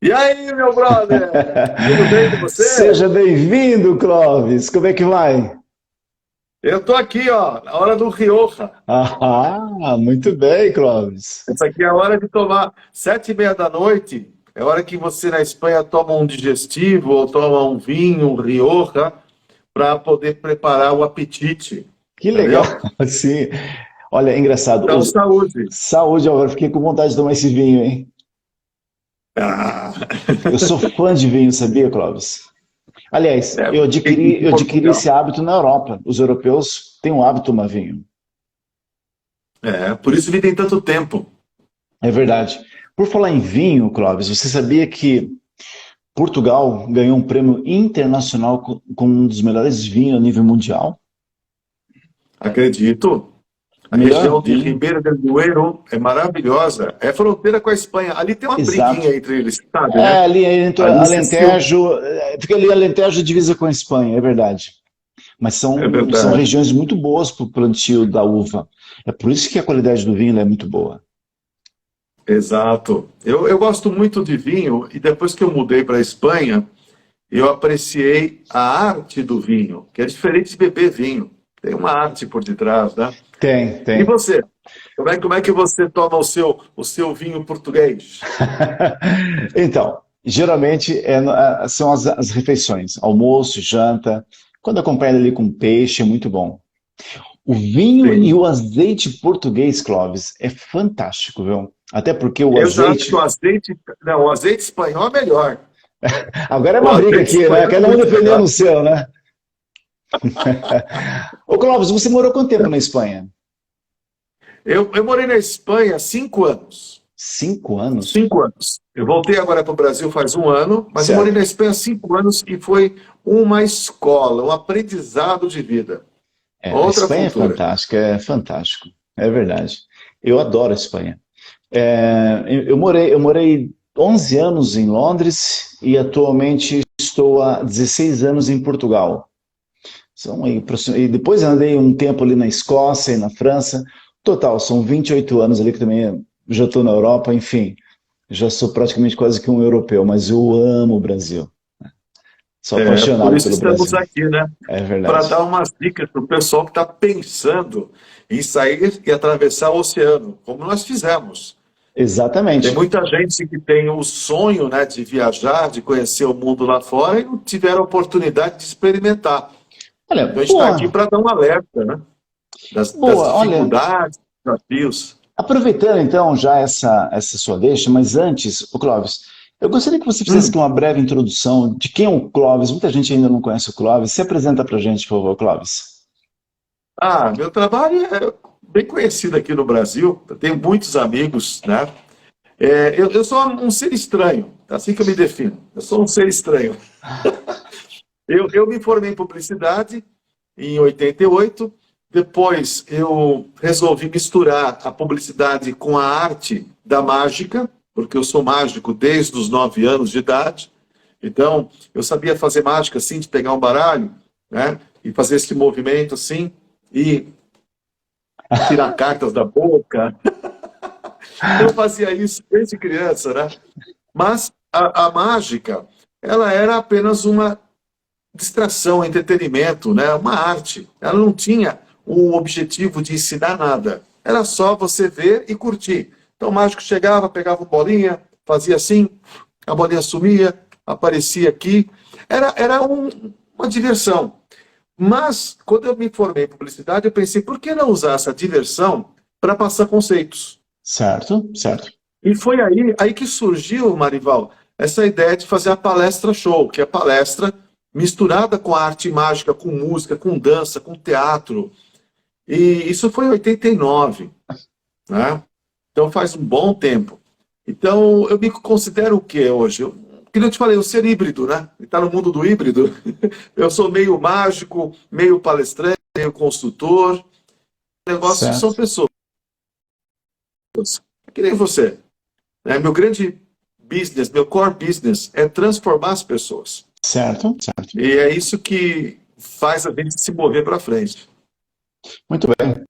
E aí, meu brother? Tudo bem com você? Seja bem-vindo, Clóvis. Como é que vai? Eu tô aqui, ó, na hora do Rioja. Ah, muito bem, Clóvis. Essa aqui é a hora de tomar 7:30 da noite. É a hora que você na Espanha toma um digestivo ou toma um vinho, um Rioja, para poder preparar o apetite. Que legal. Entendeu? Sim. Olha, é engraçado. Então, saúde. Saúde, agora fiquei com vontade de tomar esse vinho, hein? Ah. Eu sou fã de vinho, sabia, Clóvis? Aliás, É, eu adquiri, em eu adquiri Portugal. esse hábito na Europa. Os europeus têm o hábito de tomar vinho. É, por isso vivem tanto tempo. É verdade. Por falar em vinho, Clóvis, você sabia que Portugal ganhou um prêmio internacional com um dos melhores vinhos a nível mundial? Acredito. A Melhor região de vinho. Ribeira del Duero é maravilhosa. É fronteira com a Espanha. Ali tem uma Exato. briguinha entre eles, sabe, É, né? ali entre Ali se ciu... Alentejo, fica ali Alentejo divisa com a Espanha, é verdade. Mas É são verdade. regiões muito boas para o plantio da uva. É por isso que a qualidade do vinho é muito boa. Exato. Eu gosto muito de vinho e depois que eu mudei para a Espanha, eu apreciei a arte do vinho, que é diferente de beber vinho. Tem uma arte por detrás, né? Tem, E tem. você? Como é que você toma o seu vinho português? Então, geralmente são as refeições, almoço, janta, quando acompanha ali com peixe, é muito bom. O vinho e Sim. o azeite português, Clóvis, é fantástico, viu? Até porque o Exato, azeite. o azeite, não, o azeite espanhol é melhor. Agora é O uma briga azeite aqui, né? espanhol é Cada um muito defendendo melhor. o seu, né? Ô, Clóvis, você morou quanto tempo na Espanha? Eu morei na Espanha 5 anos. 5 anos? 5 anos. Eu voltei agora para o Brasil faz um ano, mas eu morei Certo. na Espanha 5 anos e foi uma escola, um aprendizado de vida. É, a Outra Espanha cultura. é fantástico, é verdade. Eu adoro a Espanha. Eu morei 11 anos em Londres e atualmente estou há 16 anos em Portugal. E depois andei um tempo ali na Escócia e na França. Total, são 28 anos ali que também já estou na Europa, enfim. Já sou praticamente quase que um europeu, mas eu amo o Brasil. Sou É, por apaixonado isso pelo estamos Brasil. aqui, né? É Para verdade. dar umas dicas para o pessoal que está pensando em sair e atravessar o oceano, como nós fizemos. Tem Exatamente. muita gente que tem o sonho, né, de viajar, de conhecer o mundo lá fora e não tiveram a oportunidade de experimentar. Olha, Então a gente está aqui boa, para dar um alerta, né, das boa. Olha, dificuldades, desafios. aproveitando então já essa sua deixa, mas antes, o Clóvis, eu gostaria que você fizesse aqui Hum. uma breve introdução de quem é o Clóvis. Muita gente ainda não conhece o Clóvis. Se apresenta para a gente, por favor, Clóvis. Ah, meu trabalho é bem conhecido aqui no Brasil. Eu tenho muitos amigos, né? Eu sou um ser estranho, é assim que eu me defino. Eu sou um ser estranho. Eu me formei em publicidade em 88. Depois eu resolvi misturar a publicidade com a arte da mágica, porque eu sou mágico desde os 9 anos de idade. Então, eu sabia fazer mágica assim, de pegar um baralho, né? E fazer esse movimento assim, e tirar cartas da boca. Eu fazia isso desde criança, né? Mas a mágica, ela era apenas uma distração, entretenimento, né? Uma arte. Ela não tinha o objetivo de ensinar nada. Era só você ver e curtir. Então o mágico chegava, pegava uma bolinha, fazia assim, a bolinha sumia, aparecia aqui. Era uma diversão. Mas, quando eu me formei em publicidade, eu pensei, por que não usar essa diversão para passar conceitos? Certo, certo. E foi aí que surgiu, Marival, essa ideia de fazer a palestra show, que é a palestra misturada com a arte mágica, com música, com dança, com teatro. E isso foi em 89, né? Então faz um bom tempo. Então eu me considero o que hoje? Que nem eu te falei, o ser híbrido, né? Está no mundo do híbrido. Eu sou meio mágico, meio palestrante, meio consultor. O negócio são Certo, pessoas, que nem você. Né? Meu grande business, meu core business é transformar as pessoas. certo, certo. E é isso que faz a gente se mover para frente. Muito bem.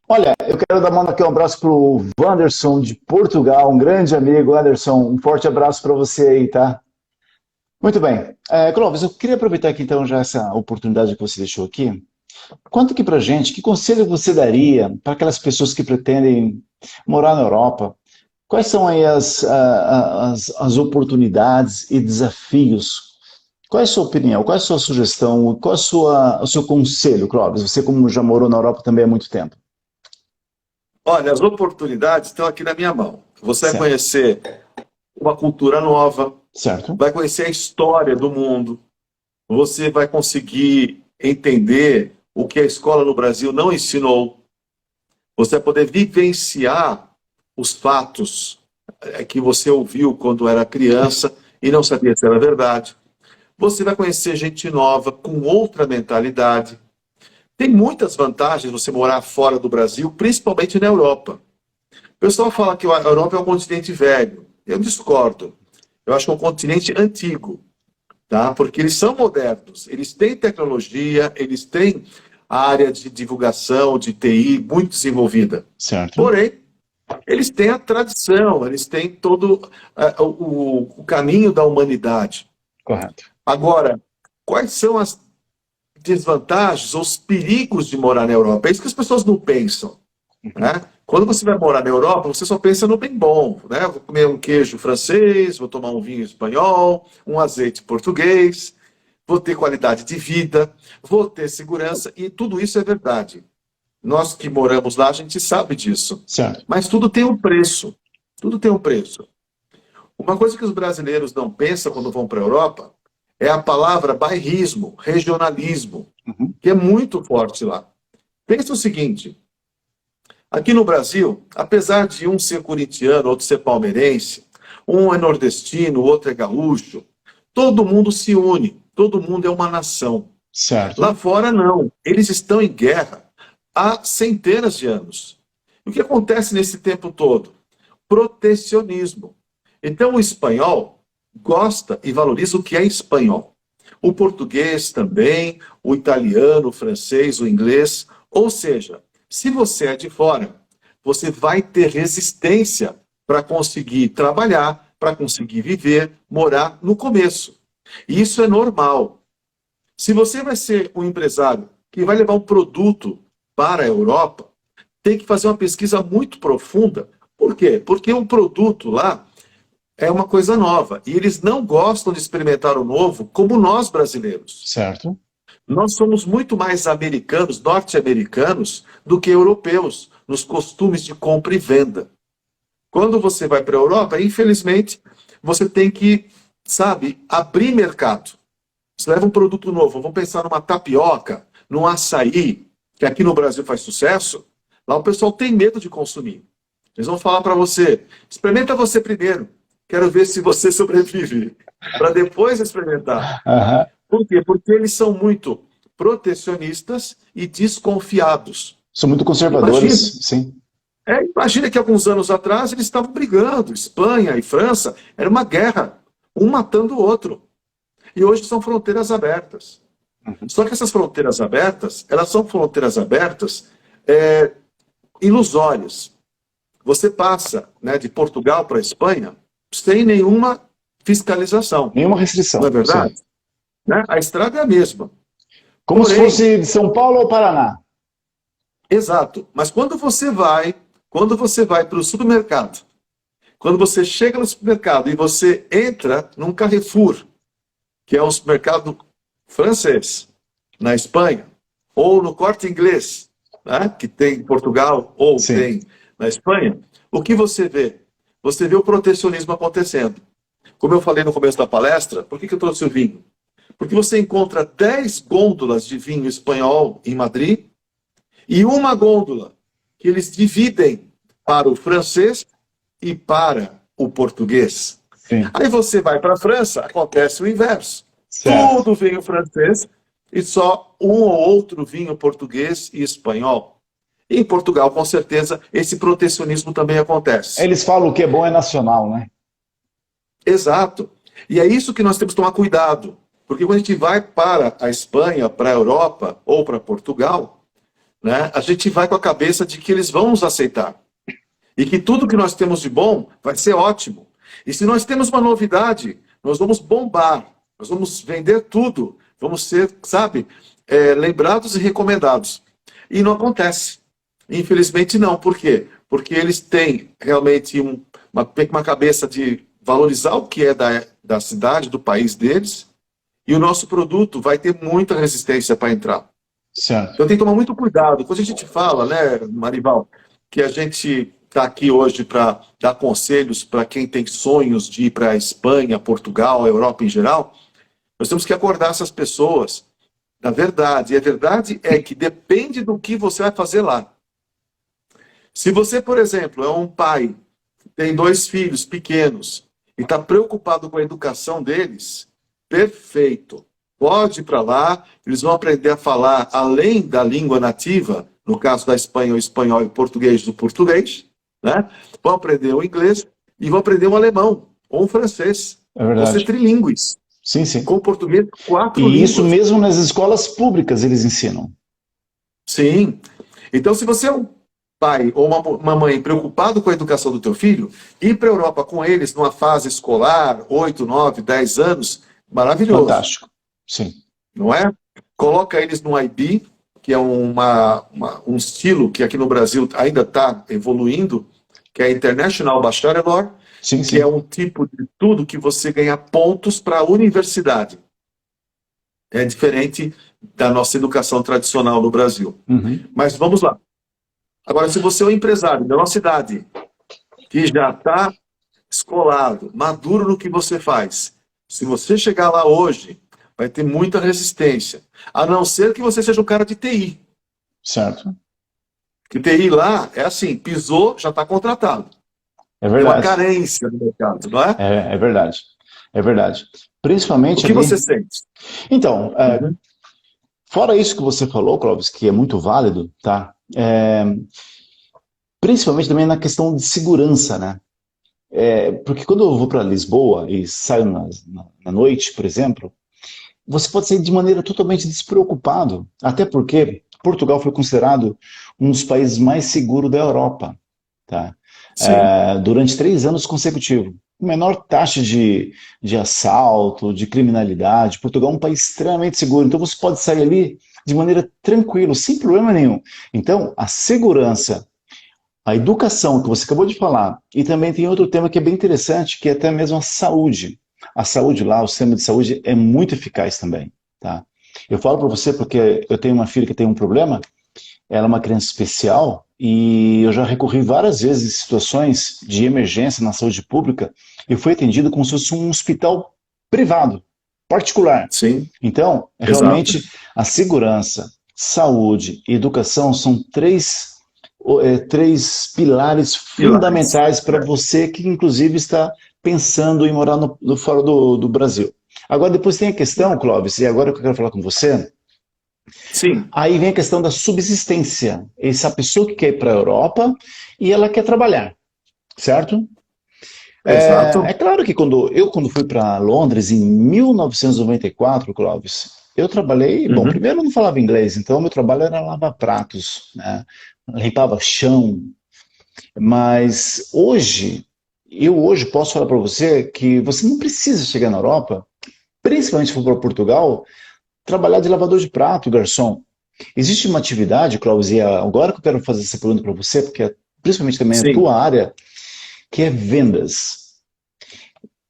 Olha, eu quero dar aqui um abraço para o Wanderson de Portugal, um grande amigo. Wanderson, um forte abraço para você aí, tá? Muito bem. Clóvis, eu queria aproveitar aqui então já essa oportunidade que você deixou aqui. Conta aqui pra gente, que conselho você daria para aquelas pessoas que pretendem morar na Europa? Quais são aí as oportunidades e desafios? Qual é a sua opinião? Qual é a sua sugestão? Qual é o seu conselho, Clóvis? Você, como já morou na Europa também há muito tempo. Olha, as oportunidades estão aqui na minha mão. Você vai Certo. conhecer uma cultura nova, Certo. vai conhecer a história do mundo, você vai conseguir entender o que a escola no Brasil não ensinou, você vai poder vivenciar os fatos que você ouviu quando era criança e não sabia se era verdade. Você vai conhecer gente nova, com outra mentalidade. Tem muitas vantagens você morar fora do Brasil, principalmente na Europa. O pessoal fala que a Europa é um continente velho. Eu discordo. Eu acho que é um continente antigo, tá? Porque eles são modernos, eles têm tecnologia, eles têm a área de divulgação, de TI muito desenvolvida. Certo. Porém, eles têm a tradição, eles têm todo o caminho da humanidade. Correto. Agora, quais são as desvantagens ou os perigos de morar na Europa? É isso que as pessoas não pensam, né? Quando você vai morar na Europa, você só pensa no bem bom, né? Vou comer um queijo francês, vou tomar um vinho espanhol, um azeite português, vou ter qualidade de vida, vou ter segurança, e tudo isso é verdade. Nós que moramos lá, a gente sabe disso. Certo. Mas tudo tem um preço. Tudo tem um preço. Uma coisa que os brasileiros não pensam quando vão para a Europa é a palavra bairrismo, regionalismo, que é muito forte lá. Pensa o seguinte, aqui no Brasil, apesar de um ser corintiano, outro ser palmeirense, um é nordestino, o outro é gaúcho, todo mundo se une, todo mundo é uma nação. Certo. Lá fora, não. Eles estão em guerra há centenas de anos. E o que acontece nesse tempo todo? Protecionismo. Então, o espanhol gosta e valoriza o que é espanhol. O português também, o italiano, o francês, o inglês. Ou seja, se você é de fora, você vai ter resistência para conseguir trabalhar, para conseguir viver, morar no começo. E isso é normal. Se você vai ser um empresário que vai levar um produto para a Europa, tem que fazer uma pesquisa muito profunda. Por quê? Porque o produto lá é uma coisa nova. E eles não gostam de experimentar o novo como nós brasileiros. Certo. Nós somos muito mais americanos, norte-americanos, do que europeus, nos costumes de compra e venda. Quando você vai para a Europa, infelizmente, você tem que, sabe, abrir mercado. Você leva um produto novo, vamos pensar numa tapioca, num açaí, que aqui no Brasil faz sucesso, lá o pessoal tem medo de consumir. Eles vão falar para você, experimenta você primeiro, quero ver se você sobrevive, para depois experimentar. Aham. Por quê? Porque eles são muito protecionistas e desconfiados. São muito conservadores, sim. Imagina que alguns anos atrás eles estavam brigando, Espanha e França, era uma guerra, um matando o outro. E hoje são fronteiras abertas. Só que essas fronteiras abertas, elas são fronteiras abertas ilusórias. Você passa, né, de Portugal para a Espanha sem nenhuma fiscalização. Nenhuma restrição. Não é verdade? Sim. Né? A estrada é a mesma. Como Porém, se fosse de São Paulo ou Paraná. Exato. Mas quando você vai para o supermercado, quando você chega no supermercado e você entra num Carrefour, que é um supermercado francês, na Espanha, ou no Corte Inglês, né, que tem em Portugal ou Sim. tem na Espanha, o que você vê? Você vê o protecionismo acontecendo. Como eu falei no começo da palestra, por que eu trouxe o vinho? Porque você encontra 10 gôndolas de vinho espanhol em Madrid e uma gôndola que eles dividem para o francês e para o português. Sim. Aí você vai para a França, acontece o inverso. Certo. Tudo vinho francês e só um ou outro vinho português e espanhol. E em Portugal, com certeza, esse protecionismo também acontece. Eles falam que é bom é nacional, né? Exato. E é isso que nós temos que tomar cuidado. Porque quando a gente vai para a Espanha, para a Europa ou para Portugal, né, a gente vai com a cabeça de que eles vão nos aceitar. E que tudo que nós temos de bom vai ser ótimo. E se nós temos uma novidade, nós vamos bombar, nós vamos vender tudo, vamos ser, sabe, lembrados e recomendados. E não acontece. Infelizmente não. Por quê? Porque eles têm realmente uma cabeça de valorizar o que é da cidade, do país deles, e o nosso produto vai ter muita resistência para entrar. Certo. Então tem que tomar muito cuidado. Quando a gente fala, né, Marival, que a gente está aqui hoje para dar conselhos para quem tem sonhos de ir para a Espanha, Portugal, a Europa em geral, nós temos que acordar essas pessoas da verdade. E a verdade é que depende do que você vai fazer lá. Se você, por exemplo, é um pai, tem 2 filhos pequenos e está preocupado com a educação deles, perfeito. Pode ir para lá, eles vão aprender a falar além da língua nativa, no caso da Espanha, o espanhol e o português do português, né? Vão aprender o inglês e vão aprender o alemão ou o francês. É Vão ser verdade. trilíngues. Sim, sim. Com o português, 4 E línguas. isso mesmo nas escolas públicas eles ensinam. Sim. Então, se você é um pai ou uma mãe preocupado com a educação do teu filho, ir para a Europa com eles numa fase escolar, 8, 9, 10 anos, maravilhoso. Fantástico. Sim. Não é? Coloca eles no IB, que é um estilo que aqui no Brasil ainda está evoluindo, que é International Bachelor, Sim, que sim. é um tipo de tudo que você ganha pontos para a universidade. É diferente da nossa educação tradicional no Brasil. Uhum. Mas vamos lá. Agora, se você é um empresário da nossa idade, que já está escolado, maduro no que você faz, se você chegar lá hoje, vai ter muita resistência. A não ser que você seja um cara de TI. Certo. Que TI lá é assim, pisou, já está contratado. É É uma verdade. carência no mercado, não é? É verdade. É verdade. Principalmente O que ali... você sente? Então, fora isso que você falou, Clóvis, que é muito válido, tá? Principalmente também na questão de segurança, né? Porque quando eu vou para Lisboa e saio na noite, por exemplo, você pode sair de maneira totalmente despreocupado, até porque Portugal foi considerado um dos países mais seguros da Europa, tá? Durante 3 anos consecutivos. Menor taxa de assalto, de criminalidade. Portugal é um país extremamente seguro, então você pode sair ali de maneira tranquila, sem problema nenhum. Então, a segurança, a educação que você acabou de falar, e também tem outro tema que é bem interessante, que é até mesmo a saúde. A saúde lá, o sistema de saúde é muito eficaz também, tá? Eu falo para você porque eu tenho uma filha que tem um problema, ela é uma criança especial, e eu já recorri várias vezes em situações de emergência na saúde pública, e fui atendido como se fosse um hospital privado, particular. Sim. Então, realmente, a segurança, saúde e educação são três pilares fundamentais para você que, inclusive, está pensando em morar fora do Brasil. Agora, depois tem a questão, Clóvis, e agora que eu quero falar com você, Sim. aí vem a questão da subsistência. Essa pessoa que quer ir para a Europa e ela quer trabalhar, certo? Exato. É claro que quando fui para Londres em 1994, Clóvis, eu trabalhei, bom, primeiro eu não falava inglês, então meu trabalho era lavar pratos, né? Limpava chão, mas eu hoje posso falar para você que você não precisa chegar na Europa, principalmente se for para Portugal, trabalhar de lavador de prato, garçom. Existe uma atividade, Clóvis, e agora que eu quero fazer essa pergunta para você, porque é principalmente também a tua área, que é vendas.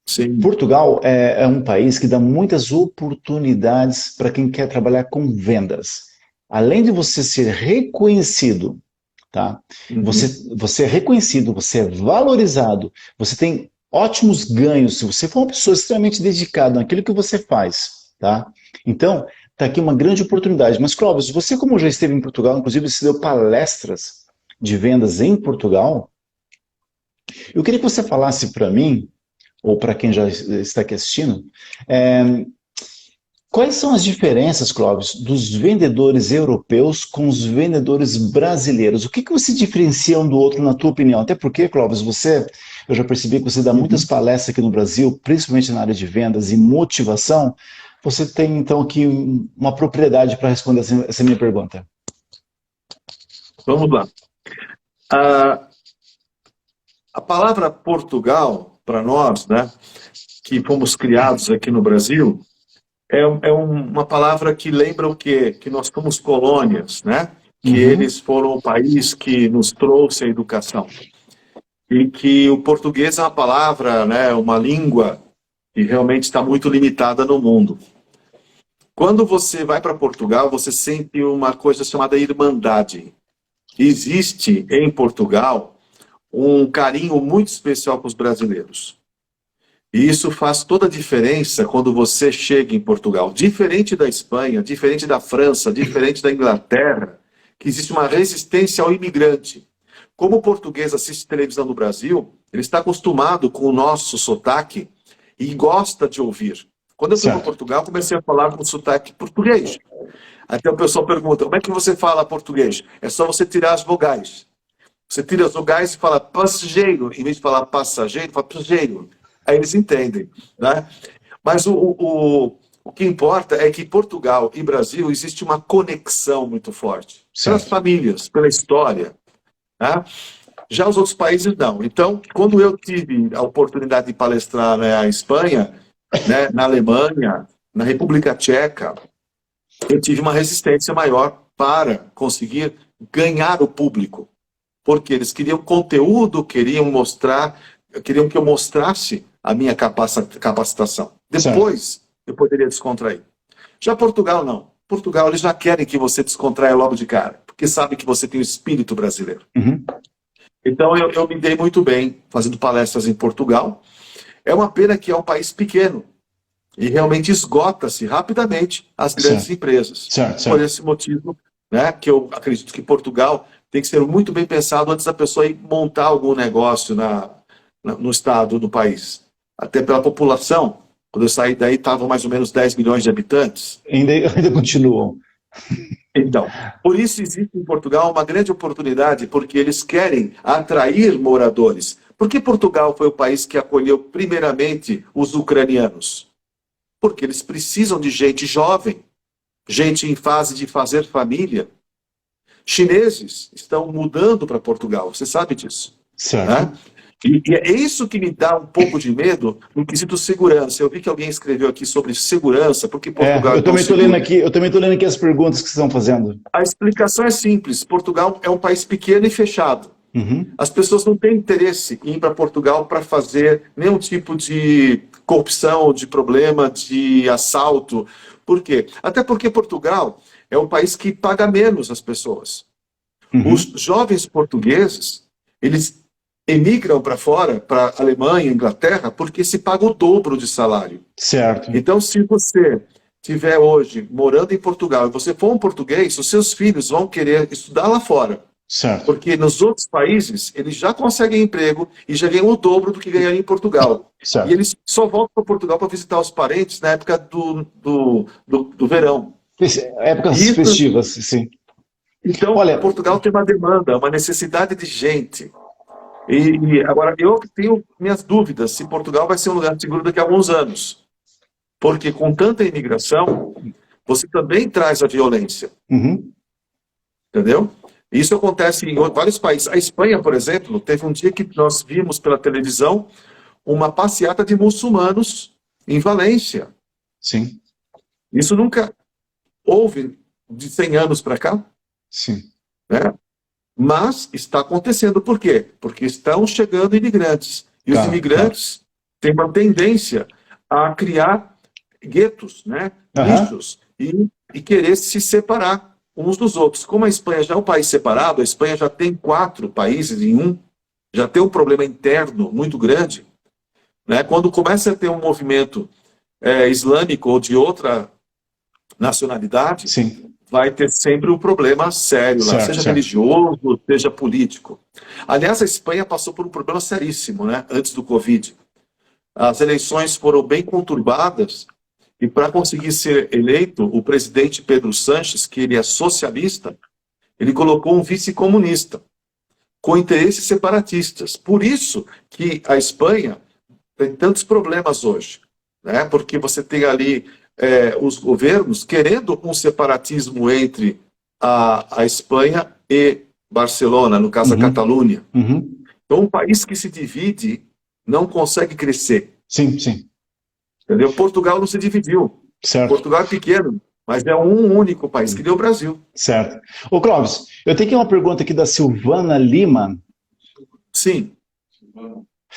Sim. Portugal é um país que dá muitas oportunidades para quem quer trabalhar com vendas. Além de você ser reconhecido, tá? Você é reconhecido, você é valorizado, você tem ótimos ganhos, se você for uma pessoa extremamente dedicada naquilo que você faz, tá? Então, está aqui uma grande oportunidade. Mas, Clóvis, você como já esteve em Portugal, inclusive você deu palestras de vendas em Portugal, eu queria que você falasse para mim, ou para quem já está aqui assistindo, quais são as diferenças, Clóvis, dos vendedores europeus com os vendedores brasileiros? O que você diferencia um do outro, na tua opinião? Até porque, Clóvis, eu já percebi que você dá muitas palestras aqui no Brasil, principalmente na área de vendas e motivação. Você tem, então, aqui uma propriedade para responder essa minha pergunta. Vamos lá. A, a palavra Portugal, para nós, né, que fomos criados aqui no Brasil, uma palavra que lembra o quê? Que nós somos colônias, né? Que eles foram o país que nos trouxe a educação. E que o português é uma palavra, né, uma língua que realmente está muito limitada no mundo. Quando você vai para Portugal, você sente uma coisa chamada irmandade. Existe em Portugal um carinho muito especial com os brasileiros. E isso faz toda a diferença quando você chega em Portugal. Diferente da Espanha, diferente da França, diferente da Inglaterra, que existe uma resistência ao imigrante. Como o português assiste televisão no Brasil, ele está acostumado com o nosso sotaque e gosta de ouvir. Quando eu fui para Portugal, comecei a falar com sotaque português. Até o pessoal pergunta, como é que você fala português? É só você tirar as vogais. Você tira as vogais e fala passageiro. Em vez de falar passageiro, fala passageiro. Aí eles entendem, né? Mas o que importa é que Portugal e Brasil existe uma conexão muito forte. Pelas famílias, pela história. Né? Já os outros países não. Então, quando eu tive a oportunidade de palestrar na Espanha, né, na Alemanha, na República Tcheca, eu tive uma resistência maior para conseguir ganhar o público. Porque eles queriam conteúdo, queriam que eu mostrasse a minha capacitação. Depois, eu poderia descontrair. Já Portugal, não. Portugal, eles já querem que você descontraia logo de cara, porque sabem que você tem o espírito brasileiro. Então, eu me dei muito bem fazendo palestras em Portugal. É uma pena que é um país pequeno e realmente esgota-se rapidamente as grandes empresas. Por esse motivo, né, que eu acredito que Portugal tem que ser muito bem pensado antes da pessoa ir montar algum negócio no estado do país. Até pela população. Quando eu saí daí, estavam mais ou menos 10 milhões de habitantes. Ainda continuam. Então, por isso existe em Portugal uma grande oportunidade, porque eles querem atrair moradores. Por que Portugal foi o país que acolheu primeiramente os ucranianos? Porque eles precisam de gente jovem, gente em fase de fazer família. Chineses estão mudando para Portugal, você sabe disso. Certo. Né? E é isso que me dá um pouco de medo no quesito segurança. Eu vi que alguém escreveu aqui sobre segurança, porque Portugal eu também estou lendo aqui as perguntas que estão fazendo. A explicação é simples. Portugal é um país pequeno e fechado. As pessoas não têm interesse em ir para Portugal para fazer nenhum tipo de corrupção, de problema, de assalto. Por quê? Até porque Portugal é um país que paga menos as pessoas. Os jovens portugueses, eles emigram para fora, para a Alemanha, Inglaterra, porque se paga o dobro de salário. Certo. Então, se você estiver hoje morando em Portugal e você for um português, os seus filhos vão querer estudar lá fora. Certo. Porque nos outros países, eles já conseguem emprego e já ganham o dobro do que ganhariam em Portugal. Certo. E eles só voltam para Portugal para visitar os parentes na época do verão. Épocas festivas, sim. Então, olha, Portugal tem uma demanda, uma necessidade de gente. E agora, eu tenho minhas dúvidas se Portugal vai ser um lugar seguro daqui a alguns anos. Porque com tanta imigração, você também traz a violência. Entendeu? Isso acontece em vários países. A Espanha, por exemplo, teve um dia que nós vimos pela televisão uma passeata de muçulmanos em Valência. Sim. Isso nunca houve de 100 anos para cá. Sim. Né? Mas está acontecendo. Por quê? Porque estão chegando imigrantes. E os imigrantes têm uma tendência a criar guetos, né? Nichos, e querer se separar uns dos outros. Como a Espanha já é um país separado, a Espanha já tem 4 países em um, já tem um problema interno muito grande. Né? Quando começa a ter um movimento islâmico ou de outra nacionalidade, vai ter sempre um problema sério lá, seja religioso, seja político. Aliás, a Espanha passou por um problema seríssimo, né, antes do Covid. As eleições foram bem conturbadas e para conseguir ser eleito, o presidente Pedro Sánchez, que ele é socialista, ele colocou um vice-comunista, com interesses separatistas. Por isso que a Espanha tem tantos problemas hoje, né, porque você tem ali os governos querendo um separatismo entre a Espanha e Barcelona, no caso a Uhum. Catalunha. Uhum. Então, um país que se divide não consegue crescer. Sim, sim. Entendeu? Portugal não se dividiu. Certo. Portugal é pequeno, mas é um único país, que nem o Brasil. Certo. Ô, Clóvis, eu tenho aqui uma pergunta aqui da Silvana Lima. Sim.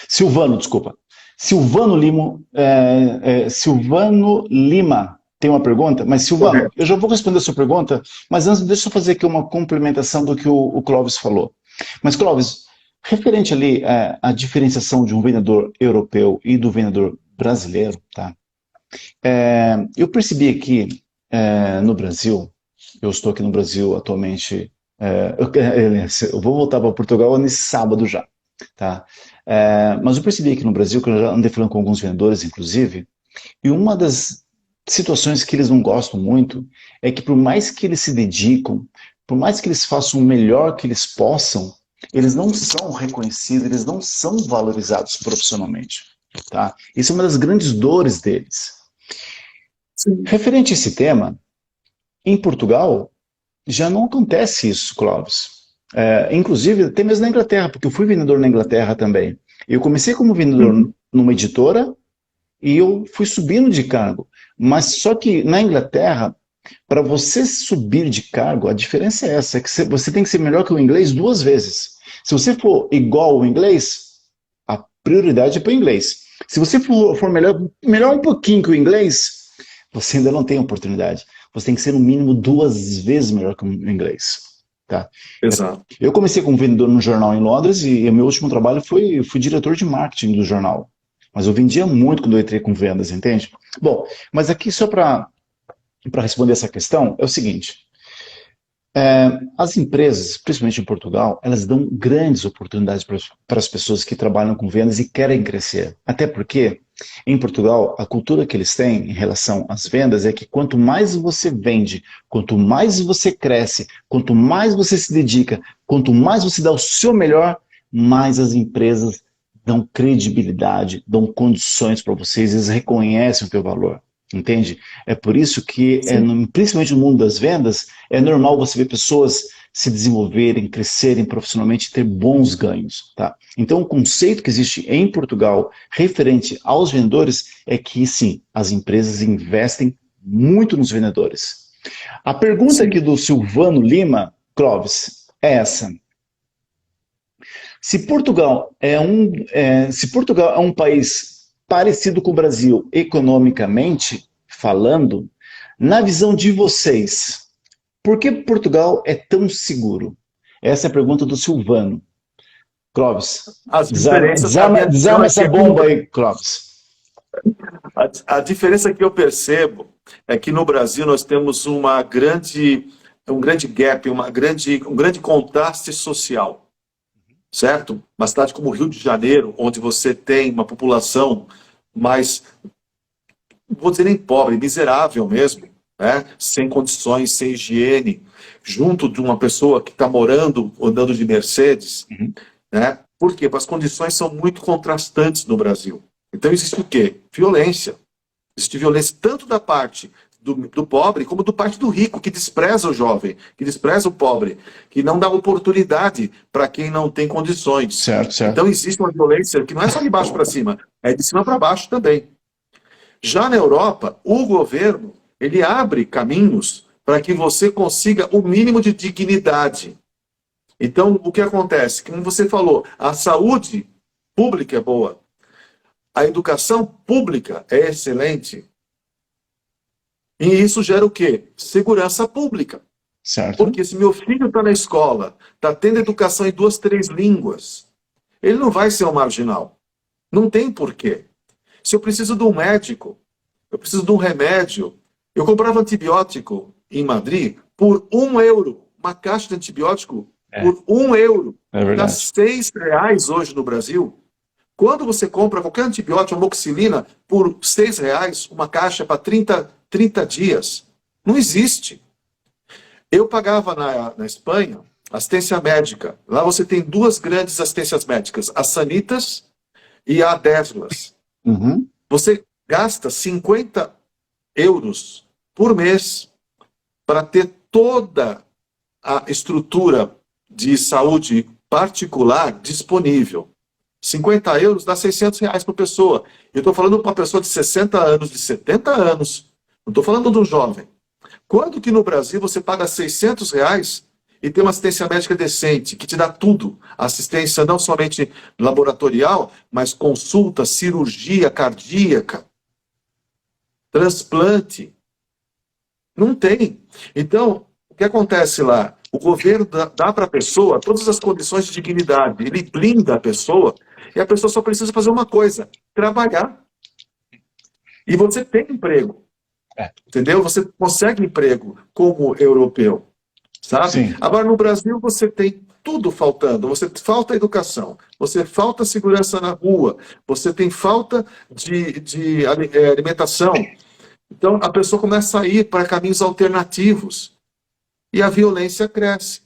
Silvano, desculpa. Silvano Lima tem uma pergunta, mas Silvano, Correto. eu já vou responder a sua pergunta, mas antes deixa eu fazer aqui uma complementação do que o Clóvis falou. Mas, Clóvis, referente ali à diferenciação de um vendedor europeu e do vendedor brasileiro, tá? Eu percebi aqui no Brasil, eu estou aqui no Brasil atualmente, eu vou voltar para Portugal nesse sábado já, tá? Mas eu percebi aqui no Brasil, que eu já andei falando com alguns vendedores, inclusive, e uma das situações que eles não gostam muito é que por mais que eles se dedicam, por mais que eles façam o melhor que eles possam, eles não são reconhecidos, eles não são valorizados profissionalmente, tá? Isso é uma das grandes dores deles. Sim. Referente a esse tema, em Portugal já não acontece isso, Clóvis. Inclusive, até mesmo na Inglaterra, porque eu fui vendedor na Inglaterra também. Eu comecei como vendedor Uhum. numa editora e eu fui subindo de cargo. Mas só que na Inglaterra, para você subir de cargo, a diferença é essa, é que você tem que ser melhor que o inglês 2 vezes. Se você for igual ao inglês, a prioridade é para o inglês. Se você for melhor um pouquinho que o inglês, você ainda não tem oportunidade. Você tem que ser no mínimo 2 vezes melhor que o inglês. Tá? Exato. Eu comecei como vendedor no jornal em Londres e o meu último trabalho fui diretor de marketing do jornal. Mas eu vendia muito quando eu entrei com vendas, entende? Bom, mas aqui só para responder essa questão é o seguinte. As empresas, principalmente em Portugal, elas dão grandes oportunidades para as pessoas que trabalham com vendas e querem crescer. Até porque, em Portugal, a cultura que eles têm em relação às vendas é que quanto mais você vende, quanto mais você cresce, quanto mais você se dedica, quanto mais você dá o seu melhor, mais as empresas dão credibilidade, dão condições para vocês, eles reconhecem o teu valor. Entende? É por isso que, principalmente no mundo das vendas, é normal você ver pessoas se desenvolverem, crescerem profissionalmente e ter bons ganhos. Tá? Então, o conceito que existe em Portugal referente aos vendedores é que, sim, as empresas investem muito nos vendedores. A pergunta aqui do Silvano Lima, Clóvis, é essa. Se Portugal é um país parecido com o Brasil economicamente falando, na visão de vocês, por que Portugal é tão seguro? Essa é a pergunta do Silvano. Clóvis, As diferenças, a minha visão desarma é que essa aqui no bomba aí, Clóvis. A diferença que eu percebo é que no Brasil nós temos um grande gap, um grande contraste social, certo? Uma cidade como o Rio de Janeiro, onde você tem uma população mais, não vou dizer nem pobre, miserável mesmo, né? Sem condições, sem higiene, junto de uma pessoa que está morando, andando de Mercedes, Uhum. né? Por quê? Porque as condições são muito contrastantes no Brasil. Então existe o quê? Violência. Existe violência tanto da parte do pobre como da parte do rico, que despreza o jovem, que despreza o pobre, que não dá oportunidade para quem não tem condições. Certo, certo. Então existe uma violência que não é só de baixo para cima, é de cima para baixo também. Já na Europa, o governo ele abre caminhos para que você consiga o mínimo de dignidade. Então, o que acontece? Como você falou, a saúde pública é boa, a educação pública é excelente. E isso gera o quê? Segurança pública. Certo. Porque se meu filho está na escola, está tendo educação em 2, 3 línguas, ele não vai ser um marginal. Não tem porquê. Se eu preciso de um médico, eu preciso de um remédio, eu comprava antibiótico em Madrid por €1. Uma caixa de antibiótico por €1. É verdade. Dá R$ 6 hoje no Brasil. Quando você compra qualquer antibiótico, amoxicilina, por R$ 6, uma caixa para 30 dias, não existe. Eu pagava na Espanha assistência médica. Lá você tem 2 grandes assistências médicas, a Sanitas e a Deslas. Uhum. Você gasta €50 por mês para ter toda a estrutura de saúde particular disponível. 50 euros dá 600 reais por pessoa. Eu estou falando para uma pessoa de 60 anos, de 70 anos. Não estou falando de um jovem. Quando que no Brasil você paga 600 reais e tem uma assistência médica decente, que te dá tudo? Assistência não somente laboratorial, mas consulta, cirurgia cardíaca, transplante. Não tem. Então, o que acontece lá? O governo dá para a pessoa todas as condições de dignidade. Ele blinda a pessoa e a pessoa só precisa fazer uma coisa: trabalhar. E você tem emprego. Entendeu? Você consegue emprego como europeu. Sabe? Sim. Agora, no Brasil, você tem tudo faltando. Você falta educação, você falta segurança na rua, você tem falta de alimentação. Então, a pessoa começa a ir para caminhos alternativos e a violência cresce.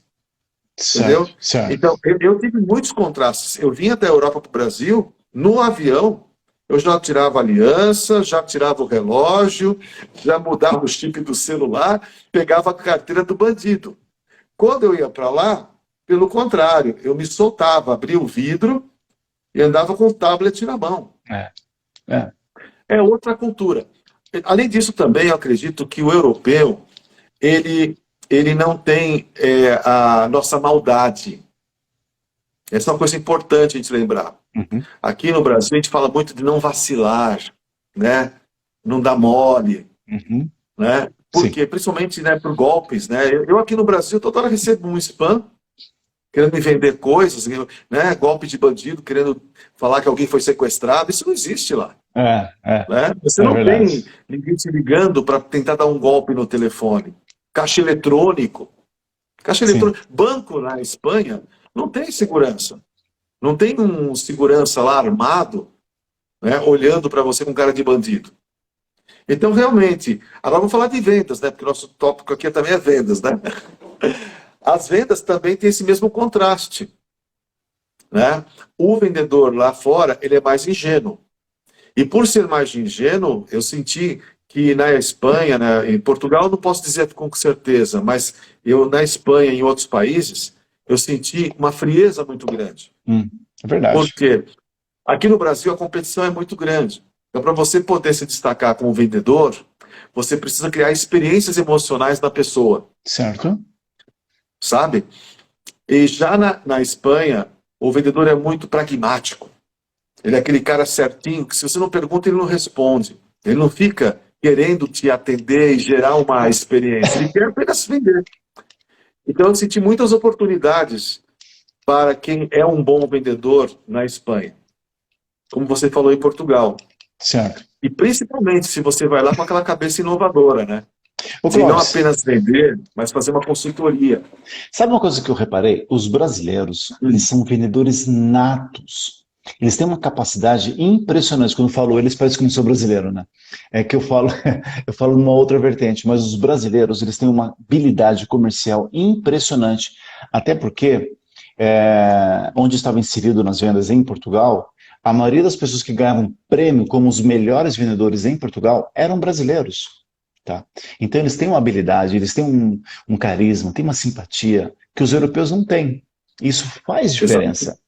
Entendeu? Certo, certo. Então, eu tive muitos contrastes. Eu vinha da Europa para o Brasil, no avião, eu já tirava a aliança, já tirava o relógio, já mudava o chip do celular, pegava a carteira do bandido. Quando eu ia para lá, pelo contrário, eu me soltava, abria o vidro e andava com o tablet na mão. É outra cultura. Além disso, também eu acredito que o europeu, ele não tem a nossa maldade. Essa é uma coisa importante a gente lembrar. Uhum. Aqui no Brasil, a gente fala muito de não vacilar, né? Não dar mole, Uhum. né? Porque, principalmente, né, por golpes, né? Eu aqui no Brasil, toda hora recebo um spam querendo me vender coisas, né? Golpe de bandido, querendo falar que alguém foi sequestrado. Isso não existe lá. Né? Você não verdade. tem ninguém te ligando para tentar dar um golpe no telefone. Caixa eletrônico. Banco na Espanha não tem segurança. Não tem um segurança lá armado, né, olhando para você com cara de bandido. Então, realmente, agora vamos falar de vendas, né? Porque o nosso tópico aqui também é vendas, né? As vendas também têm esse mesmo contraste, né? O vendedor lá fora, ele é mais ingênuo. E por ser mais ingênuo, eu senti que na Espanha, né, em Portugal, eu não posso dizer com certeza, mas eu na Espanha e em outros países, eu senti uma frieza muito grande. É verdade. Porque aqui no Brasil a competição é muito grande. Então, para você poder se destacar como vendedor, você precisa criar experiências emocionais na pessoa. Certo. Sabe? E já na Espanha, o vendedor é muito pragmático. Ele é aquele cara certinho, que se você não pergunta, ele não responde. Ele não fica querendo te atender e gerar uma experiência. Ele quer apenas vender. Então, eu senti muitas oportunidades para quem é um bom vendedor na Espanha. Como você falou em Portugal. Certo. E principalmente se você vai lá com aquela cabeça inovadora, né? Ô, De não Clóvis, apenas vender, mas fazer uma consultoria. sabe uma coisa que eu reparei? Os brasileiros, eles são vendedores natos. Eles têm uma capacidade impressionante. Quando eu falo eles, parece que eu não sou brasileiro, né? É que eu falo, eu falo numa outra vertente, mas os brasileiros, eles têm uma habilidade comercial impressionante. Até porque, onde eu estava inserido nas vendas em Portugal, a maioria das pessoas que ganhavam prêmio como os melhores vendedores em Portugal eram brasileiros. Tá? Então eles têm uma habilidade, eles têm um carisma, têm uma simpatia que os europeus não têm. Isso faz diferença.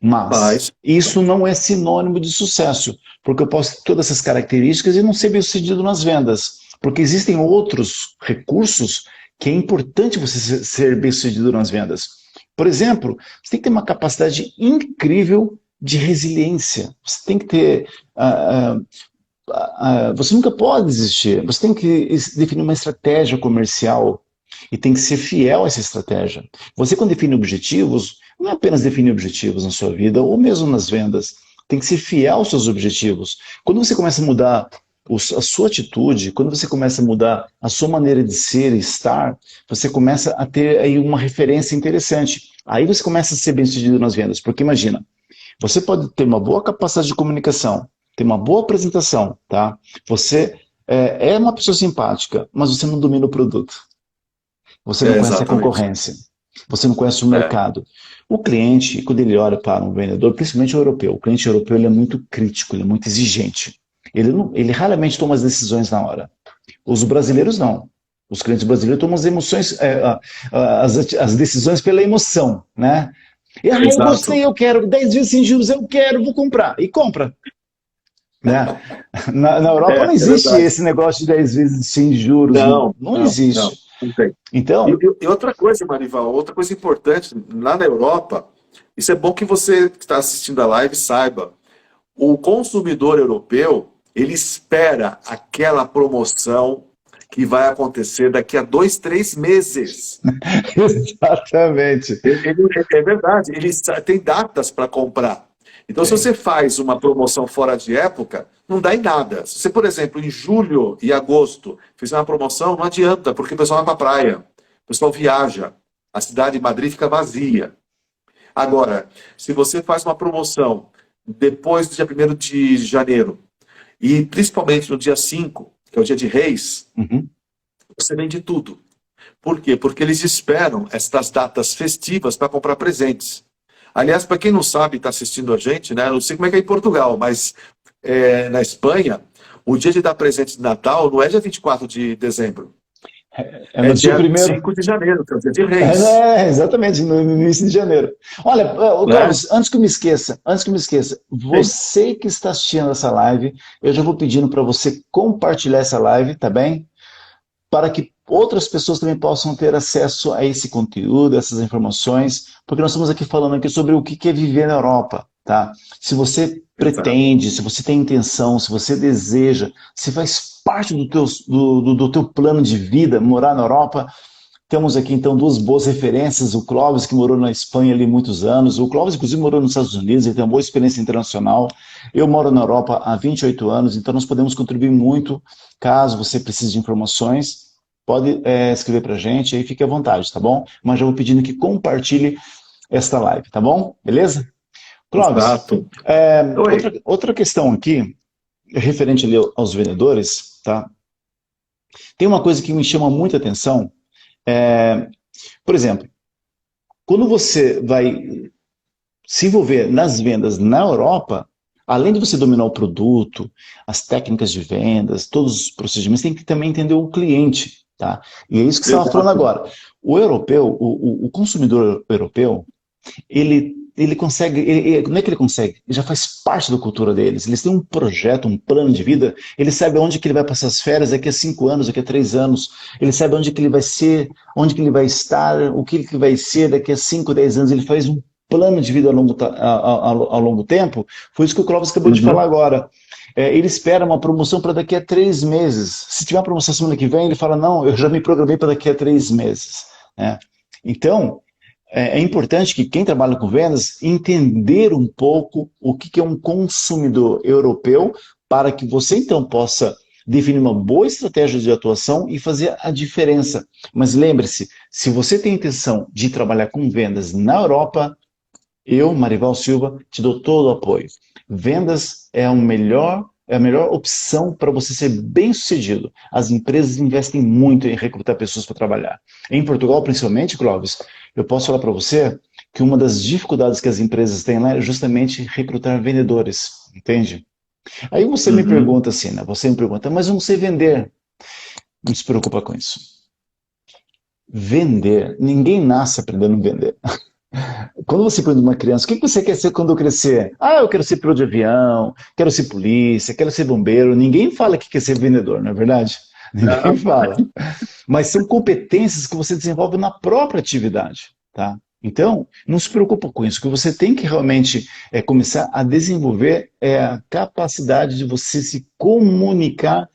Mas isso não é sinônimo de sucesso, porque eu posso ter todas essas características e não ser bem-sucedido nas vendas, porque existem outros recursos que é importante você ser bem-sucedido nas vendas. Por exemplo, você tem que ter uma capacidade incrível de resiliência. Você tem que ter... você nunca pode desistir. Você tem que definir uma estratégia comercial e tem que ser fiel a essa estratégia. Você, quando define objetivos, não é apenas definir objetivos na sua vida ou mesmo nas vendas. Tem que ser fiel aos seus objetivos. Quando você começa a mudar a sua atitude, quando você começa a mudar a sua maneira de ser e estar, você começa a ter aí uma referência interessante. Aí você começa a ser bem-sucedido nas vendas. Porque imagina, você pode ter uma boa capacidade de comunicação, ter uma boa apresentação, tá? Você é uma pessoa simpática, mas você não domina o produto. Você não conhece a concorrência. Você não conhece o mercado. O cliente, quando ele olha para um vendedor, principalmente o europeu, o cliente europeu ele é muito crítico, ele é muito exigente. Ele raramente toma as decisões na hora. Os brasileiros não. Os clientes brasileiros tomam as emoções, as decisões pela emoção, né? E aí, eu Exato. gostei, eu quero 10 vezes sem juros, eu quero, vou comprar. E compra, né? Na Europa não É existe verdade. esse negócio de 10 vezes sem juros, Não, não não, não, existe. não tem. E, Então, e outra coisa, Marival, outra coisa importante, lá na Europa, isso é bom que você que está assistindo a live saiba. O consumidor europeu, ele espera aquela promoção que vai acontecer daqui a 2, 3 meses. exatamente. É verdade, ele tem datas para comprar. Então, se Tem. você faz uma promoção fora de época, não dá em nada. Se você, por exemplo, em julho e agosto fizer uma promoção, não adianta, porque o pessoal vai para a praia, o pessoal viaja, a cidade de Madrid fica vazia. Agora, se você faz uma promoção depois do dia 1º de janeiro, e principalmente no dia 5, que é o dia de Reis, Uhum. você vende tudo. Por quê? Porque eles esperam estas datas festivas para comprar presentes. Aliás, para quem não sabe, está assistindo a gente, né? Não sei como é que é em Portugal, mas na Espanha, o dia de dar presente de Natal não é dia 24 de dezembro, É é no dia dia primeiro. 5 de janeiro, que é o dia de Reis. Exatamente, no início de janeiro. Olha, ô, Né? Clóvis, antes que eu me esqueça, Sim, você que está assistindo essa live, eu já vou pedindo para você compartilhar essa live, tá bem? Para que outras pessoas também possam ter acesso a esse conteúdo, essas informações, porque nós estamos aqui falando aqui sobre o que é viver na Europa, tá? Se você exato. pretende, se você tem intenção, se você deseja, se faz parte do teu plano de vida morar na Europa, temos aqui então duas boas referências, o Clóvis, que morou na Espanha ali muitos anos, o Clóvis inclusive morou nos Estados Unidos, ele tem uma boa experiência internacional, eu moro na Europa há 28 anos, então nós podemos contribuir muito, caso você precise de informações, pode escrever para a gente, aí fique à vontade, tá bom? Mas já vou pedindo que compartilhe esta live, tá bom? Beleza? Clóvis, Exato. Oi. outra questão aqui, referente ali aos vendedores, tá? Tem uma coisa que me chama muita atenção, é, por exemplo, quando você vai se envolver nas vendas na Europa, além de você dominar o produto, as técnicas de vendas, todos os procedimentos, tem que também entender o cliente, tá? E é isso que você estava falando Exato. agora. O europeu, o consumidor europeu, ele consegue, não é que ele consegue, ele já faz parte da cultura deles. Eles têm um projeto, um plano de vida, ele sabe onde que ele vai passar as férias daqui a 5 anos, daqui a 3 anos, ele sabe onde que ele vai ser, onde que ele vai estar, o que ele vai ser daqui a 5, 10 anos, ele faz um plano de vida ao longo tempo. Foi isso que o Clóvis acabou de falar Uhum. agora. Ele espera uma promoção para daqui a 3 meses. Se tiver uma promoção semana que vem, ele fala, não, eu já me programei para daqui a 3 meses. Né? Então, é importante que quem trabalha com vendas entender um pouco o que é um consumidor europeu para que você então possa definir uma boa estratégia de atuação e fazer a diferença. Mas lembre-se, se você tem intenção de trabalhar com vendas na Europa, eu, Marival Silva, te dou todo o apoio. Vendas é a melhor opção para você ser bem-sucedido. As empresas investem muito em recrutar pessoas para trabalhar. Em Portugal, principalmente, Clóvis, eu posso falar para você que uma das dificuldades que as empresas têm lá é justamente recrutar vendedores, entende? Aí você me Uhum. pergunta assim, né? Você me pergunta, mas eu não sei vender. Não se preocupa com isso. Vender, ninguém nasce aprendendo a vender. Quando você pergunta uma criança, o que você quer ser quando crescer? Ah, eu quero ser piloto de avião, quero ser polícia, quero ser bombeiro. Ninguém fala que quer ser vendedor, não é verdade? Ninguém Não. fala. Mas são competências que você desenvolve na própria atividade, tá? Então, não se preocupa com isso. O que você tem que realmente começar a desenvolver é a capacidade de você se comunicar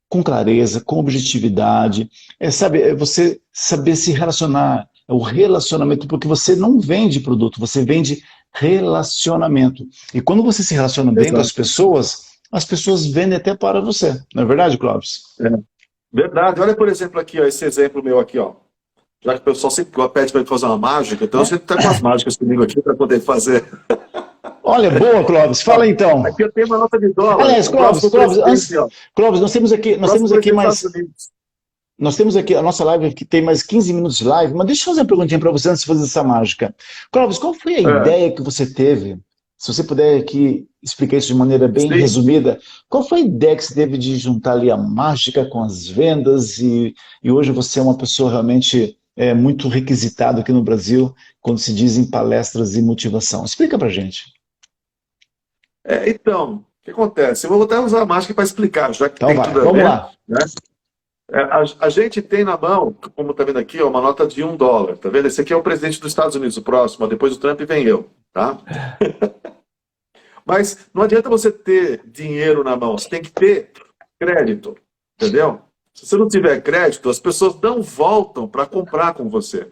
com clareza, com objetividade, é você saber se relacionar, é o relacionamento, porque você não vende produto, você vende relacionamento. E quando você se relaciona bem com Exato. as pessoas vendem até para você. Não é verdade, Clóvis? É. Verdade. Olha, por exemplo, aqui, ó, esse exemplo meu aqui, ó. Já que o pessoal sempre pede para fazer uma mágica, então você está com as mágicas comigo aqui para poder fazer. Olha, boa, Clóvis. Ó, Fala então. aqui eu tenho uma nota de dólar. Aliás, O próximo Clóvis, presidente, ó. Clóvis, O nós próximo temos aqui presidente dos Estados mais Unidos. Nós temos aqui a nossa live que tem mais 15 minutos de live, mas deixa eu fazer uma perguntinha para você antes de fazer essa mágica. Clóvis, qual foi a É. ideia que você teve Se você puder aqui explicar isso de maneira bem Sim. resumida, qual foi a ideia que você teve de juntar ali a mágica com as vendas e hoje você é uma pessoa realmente muito requisitada aqui no Brasil quando se diz em palestras e motivação. Explica pra gente. Então, o que acontece? Eu vou até usar a mágica para explicar, já que Então tem vai, tudo a vamos ver, lá. né? A gente tem na mão, como está vendo aqui, ó, uma nota de $1. Tá vendo? Esse aqui é o presidente dos Estados Unidos, o próximo. Ó, depois do Trump vem eu, tá? Mas não adianta você ter dinheiro na mão, você tem que ter crédito, entendeu? Se você não tiver crédito, as pessoas não voltam para comprar com você.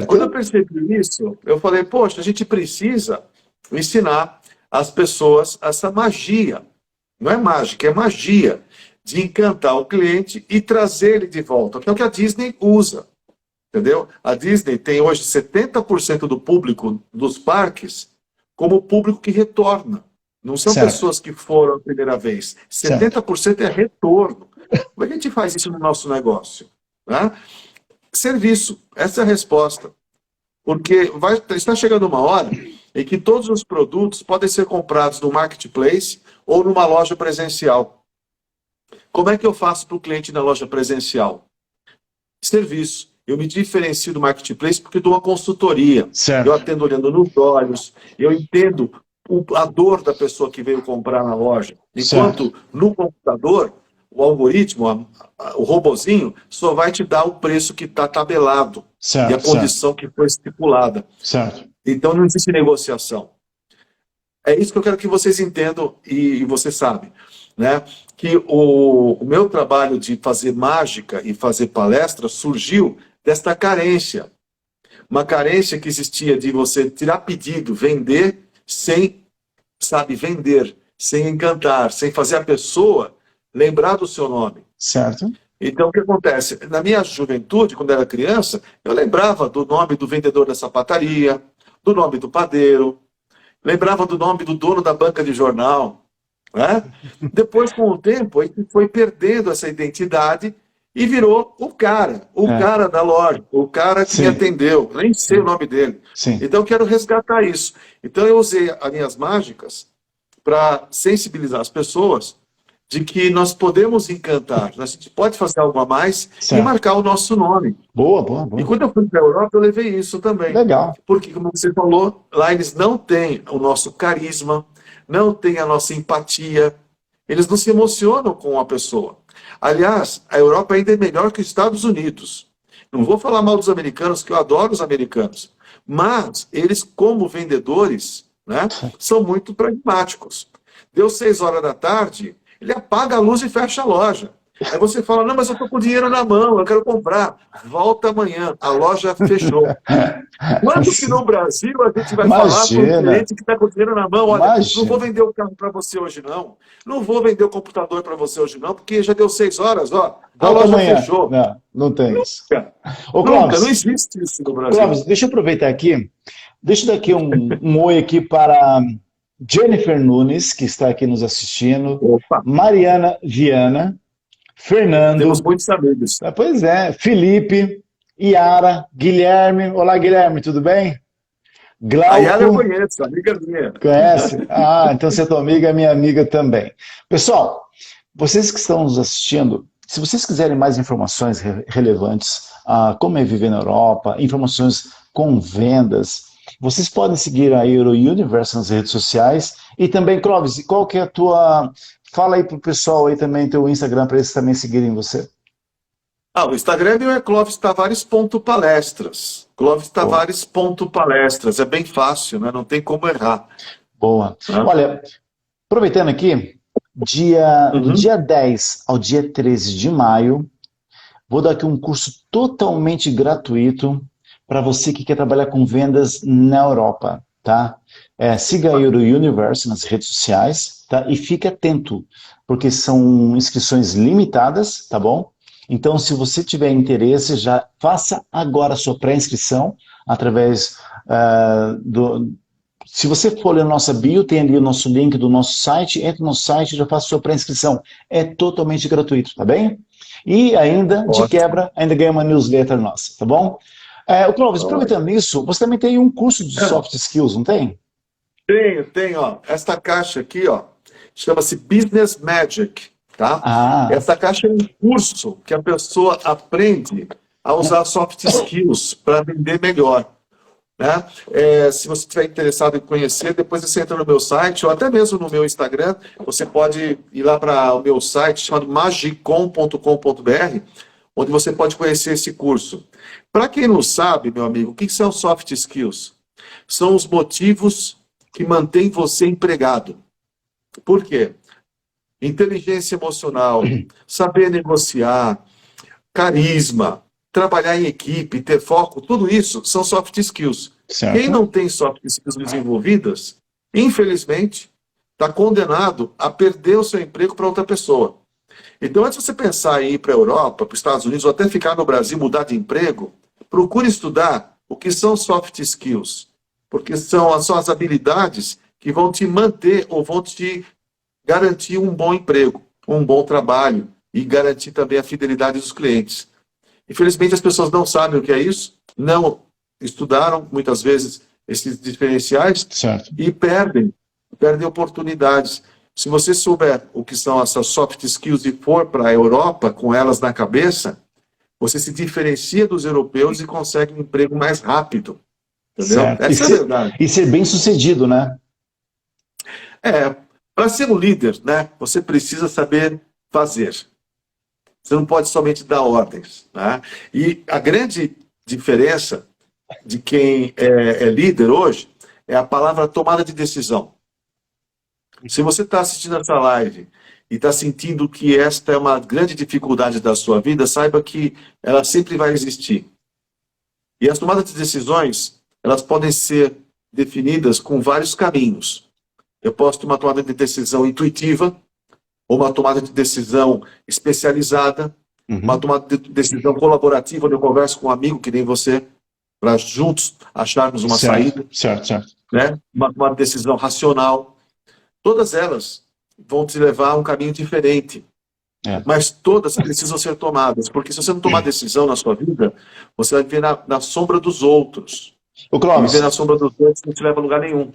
Quando eu Certo. percebi isso, eu falei, poxa, a gente precisa ensinar as pessoas essa magia. Não é mágica, é magia de encantar o cliente e trazer ele de volta, que é o que a Disney usa, entendeu? A Disney tem hoje 70% do público dos parques como público que retorna. Não são Certo. pessoas que foram a primeira vez. Certo. 70% é retorno. Como é que a gente faz isso no nosso negócio? Né? Serviço, essa é a resposta. Porque está chegando uma hora em que todos os produtos podem ser comprados no marketplace ou numa loja presencial. Como é que eu faço para o cliente na loja presencial? Serviço. Eu me diferencio do marketplace porque dou uma consultoria. Eu Certo. atendo olhando nos olhos, eu entendo a dor da pessoa que veio comprar na loja. Certo. Enquanto no computador, o algoritmo, o robozinho, só vai te dar o preço que está tabelado e a Certo. Certo. condição que foi estipulada. Certo. Então não existe negociação. É isso que eu quero que vocês entendam e você sabe, né? Que o meu trabalho de fazer mágica e fazer palestra surgiu desta carência. Uma carência que existia de você tirar pedido, vender, sem, sabe, vender, sem encantar, sem fazer a pessoa lembrar do seu nome. Certo. Então, o que acontece? Na minha juventude, quando era criança, eu lembrava do nome do vendedor da sapataria, do nome do padeiro, lembrava do nome do dono da banca de jornal. Né? Depois, com o tempo, a gente foi perdendo essa identidade e virou o cara da loja, o cara que me Sim. atendeu, nem sei o nome dele. Sim. Então, eu quero resgatar isso. Então, eu usei as minhas mágicas para sensibilizar as pessoas de que nós podemos encantar, a gente pode fazer algo a mais Certo. e marcar o nosso nome. Boa, boa, boa. E quando eu fui para a Europa, eu levei isso também. Legal. Porque, como você falou, lá eles não têm o nosso carisma, não têm a nossa empatia, eles não se emocionam com a pessoa. Aliás, a Europa ainda é melhor que os Estados Unidos. Não vou falar mal dos americanos, que eu adoro os americanos, mas eles, como vendedores, né, são muito pragmáticos. Deu 6 horas da tarde, ele apaga a luz e fecha a loja. Aí você fala, não, mas eu estou com dinheiro na mão, eu quero comprar. Volta amanhã, a loja fechou. Quando que no Brasil a gente vai falar para o cliente que está com dinheiro na mão, olha, não vou vender o carro para você hoje não, não vou vender o computador para você hoje não, porque já deu 6 horas, ó, a Volta loja amanhã. fechou. Não, não tem isso. Ô, Nunca, Clóvis, não existe isso no Brasil. Clóvis, deixa eu aproveitar aqui, deixa eu dar aqui um oi aqui para Jennifer Nunes, que está aqui nos assistindo, Opa, Mariana Viana, Fernando, temos muitos amigos. pois é, Felipe, Yara, Guilherme. Olá, Guilherme, tudo bem? A Yara eu Glauco, conheço, amiga minha. conhece? Ah, então você é tua amiga, minha amiga também. Pessoal, vocês que estão nos assistindo, se vocês quiserem mais informações relevantes a como é viver na Europa, informações com vendas, vocês podem seguir a Euro Universe nas redes sociais e também, Clóvis, qual que é a tua... Fala aí pro pessoal aí também, teu Instagram, para eles também seguirem você. O Instagram é clovistavares.palestras. Clovistavares.palestras. É bem fácil, né? Não tem como errar. Boa. Né? Olha, aproveitando aqui, do dia 10 ao dia 13 de maio, vou dar aqui um curso totalmente gratuito para você que quer trabalhar com vendas na Europa, tá? Siga a Euro Universe nas redes sociais, tá? E fique atento, porque são inscrições limitadas, tá bom? Então, se você tiver interesse, já faça agora a sua pré-inscrição através Se você for ler a nossa bio, tem ali o nosso link do nosso site, entra no site e já faça a sua pré-inscrição. É totalmente gratuito, tá bem? E ainda, de quebra, ainda ganha uma newsletter nossa, tá bom? O Clóvis, aproveitando isso, você também tem um curso de soft skills, não tem? Tenho, ó. Esta caixa aqui, ó, chama-se Business Magic, tá? Ah, Essa caixa é um curso que a pessoa aprende a usar soft skills para vender melhor, né? Se você estiver interessado em conhecer, depois você entra no meu site ou até mesmo no meu Instagram, você pode ir lá para o meu site chamado magicom.com.br, onde você pode conhecer esse curso. Para quem não sabe, meu amigo, o que são soft skills? São os motivos que mantêm você empregado. Por quê? Inteligência emocional, saber negociar, carisma, trabalhar em equipe, ter foco, tudo isso são soft skills. Quem certo. não tem soft skills desenvolvidas, infelizmente, está condenado a perder o seu emprego para outra pessoa. Então, antes de você pensar em ir para a Europa, para os Estados Unidos, ou até ficar no Brasil, mudar de emprego, procure estudar o que são soft skills, porque são as habilidades que vão te manter ou vão te garantir um bom emprego, um bom trabalho e garantir também a fidelidade dos clientes. Infelizmente, as pessoas não sabem o que é isso, não estudaram, muitas vezes, esses diferenciais Certo. e perdem oportunidades. Se você souber o que são essas soft skills e for para a Europa com elas na cabeça, você se diferencia dos europeus e consegue um emprego mais rápido. Entendeu? Certo. Essa é a verdade. E ser bem sucedido, né? Para ser um líder, né, você precisa saber fazer. Você não pode somente dar ordens. Né? E a grande diferença de quem é líder hoje é a palavra tomada de decisão. Se você está assistindo essa live e está sentindo que esta é uma grande dificuldade da sua vida, saiba que ela sempre vai existir. E as tomadas de decisões, elas podem ser definidas com vários caminhos. Eu posso ter uma tomada de decisão intuitiva, ou uma tomada de decisão especializada, uma tomada de decisão colaborativa, onde eu converso com um amigo que nem você, para juntos acharmos uma saída. Certo. Né? Uma decisão racional. Todas elas vão te levar a um caminho diferente. Mas todas precisam ser tomadas, porque se você não tomar decisão na sua vida, você vai viver na sombra dos outros. O Clóvis, viver na sombra dos outros não te leva a lugar nenhum.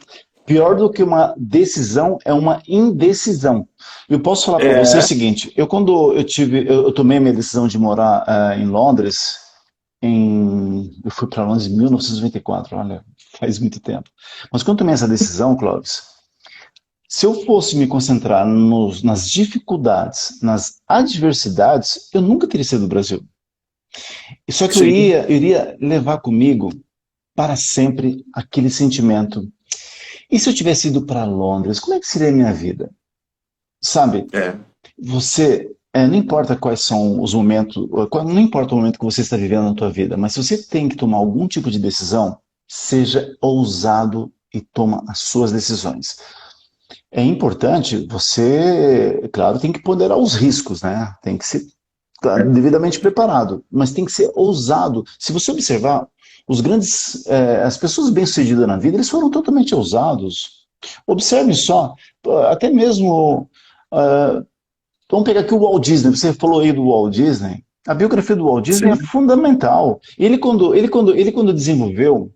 pior do que uma decisão é uma indecisão. Eu posso falar para você o seguinte, eu tomei a minha decisão de morar em Londres, eu fui para Londres em 1994, olha, faz muito tempo. Mas quando eu tomei essa decisão, Clóvis, se eu fosse me concentrar nas dificuldades, nas adversidades, eu nunca teria saído do Brasil. Só que eu iria levar comigo para sempre aquele sentimento. E se eu tivesse ido para Londres, como é que seria a minha vida? Sabe? Não importa quais são os momentos, não importa o momento que você está vivendo na tua vida, mas se você tem que tomar algum tipo de decisão, seja ousado e toma as suas decisões. É importante, você, claro, tem que ponderar os riscos, né? Tem que ser devidamente preparado, mas tem que ser ousado. Se você observar, as pessoas bem-sucedidas na vida, eles foram totalmente ousados. Observe só, até mesmo, vamos pegar aqui o Walt Disney, você falou aí do Walt Disney, a biografia do Walt Disney é fundamental. Ele quando desenvolveu,